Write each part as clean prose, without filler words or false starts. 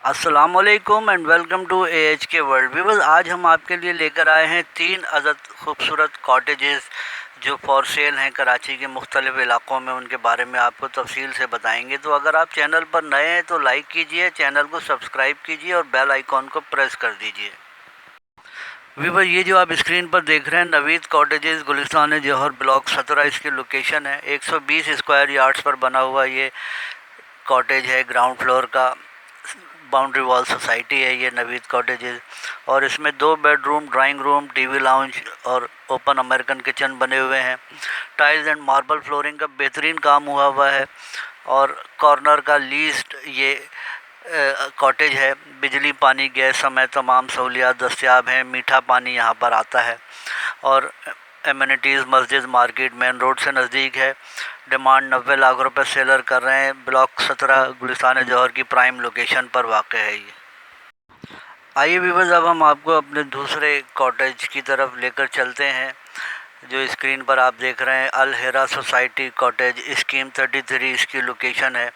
अस्सलामुअलैकुम and welcome to AH के world viewers. आज हम आपके लिए लेकर आए हैं 3 अदद खूबसूरत कॉटेजेस जो फॉर सेल हैं कराची के मुख्तलिफ़ इलाक़ों में। उनके बारे में आपको तफसील से बताएंगे। तो अगर आप चैनल पर नए हैं तो लाइक कीजिए, चैनल को सब्सक्राइब कीजिए और बेल आइकॉन को प्रेस कर दीजिए। व्यूअर, ये जो आप स्क्रीन पर देख रहे हैं नवीद कॉटेजेस गुलिस्तान जौहर ब्लॉक 17 इसकी लोकेशन है। 120 स्क्वायर यार्ड्स पर बना हुआ ये कॉटेज है। ग्राउंड फ्लोर का बाउंड्री वॉल सोसाइटी है ये नवीद कॉटेजेस, और इसमें 2 bedroom, drawing room, TV lounge और ओपन अमेरिकन किचन बने हुए हैं। टाइल्स एंड मार्बल फ्लोरिंग का बेहतरीन काम हुआ है और कॉर्नर का लीस्ट ये कॉटेज है। बिजली, पानी, गैस समेत तमाम सहूलियात दस्तयाब हैं। मीठा पानी यहाँ पर आता है और एमिनिटीज़ मस्जिद, मार्केट मेन रोड से नज़दीक है। डिमांड 90 लाख रुपए सेलर कर रहे हैं। ब्लॉक 17 गुलिस्तान जौहर की प्राइम लोकेशन पर वाक़ है ये। आइए व्यूअर्स, अब हम आपको अपने दूसरे कॉटेज की तरफ लेकर चलते हैं जो स्क्रीन पर आप देख रहे हैं। अल हेरा सोसाइटी कॉटेज, स्कीम 33 इसकी लोकेशन है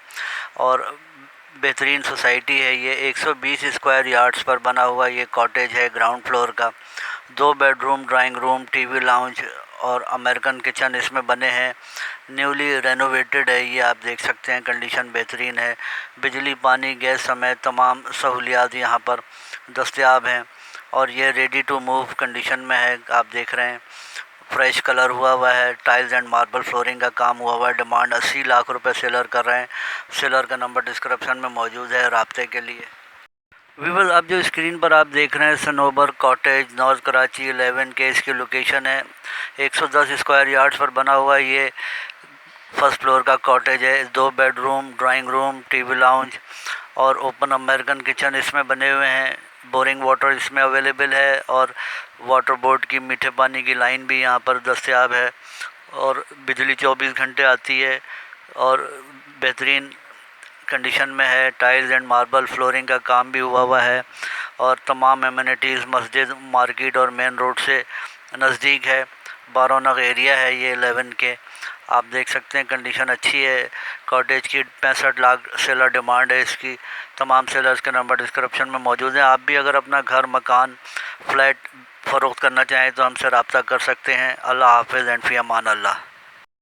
और बेहतरीन सोसाइटी है ये। 120 स्क्वायर यार्ड्स पर बना हुआ ये कॉटेज है ग्राउंड फ्लोर का। 2 bedroom, drawing room, TV lounge और अमेरिकन किचन इसमें बने हैं। न्यूली रेनोवेटेड है ये, आप देख सकते हैं, कंडीशन बेहतरीन है। बिजली, पानी, गैस समेत तमाम सहूलियात यहाँ पर दस्तयाब हैं और ये रेडी टू मूव कंडीशन में है। आप देख रहे हैं फ्रेश कलर हुआ है। टाइल्स एंड मार्बल फ्लोरिंग का काम हुआ है। डिमांड 80 लाख रुपए सेलर कर रहे हैं। सेलर का नंबर डिस्क्रिप्शन में मौजूद है राब्ते के लिए। व्यूअर्स, अब जो स्क्रीन पर आप देख रहे हैं सनोबर कॉटेज, नॉर्थ कराची 11 के इसकी लोकेशन है। 110 स्क्वायर यार्ड्स पर बना हुआ ये फर्स्ट फ्लोर का कॉटेज है। 2 bedroom, drawing room, TV lounge और ओपन अमेरिकन किचन इसमें बने हुए हैं। बोरिंग वाटर इसमें अवेलेबल है और वाटर बोर्ड की मीठे पानी की लाइन भी यहाँ पर दस्तयाब है और बिजली 24 घंटे आती है और बेहतरीन कंडीशन में है। टाइल्स एंड मार्बल फ्लोरिंग का काम भी हुआ है और तमाम एमिनिटीज़ मस्जिद, मार्केट और मेन रोड से नज़दीक है। बारोनग एरिया है ये 11 के। आप देख सकते हैं कंडीशन अच्छी है। कॉटेज की 65 लाख सेलर डिमांड है इसकी। तमाम सेलर्स के नंबर डिस्क्रिप्शन में मौजूद हैं। आप भी अगर अपना घर, मकान, फ्लैट फ़रोख्त करना चाहें तो हमसे रब्ता कर सकते हैं। अल्लाह हाफ़िज़ एंड फ़ी अमान अल्लाह।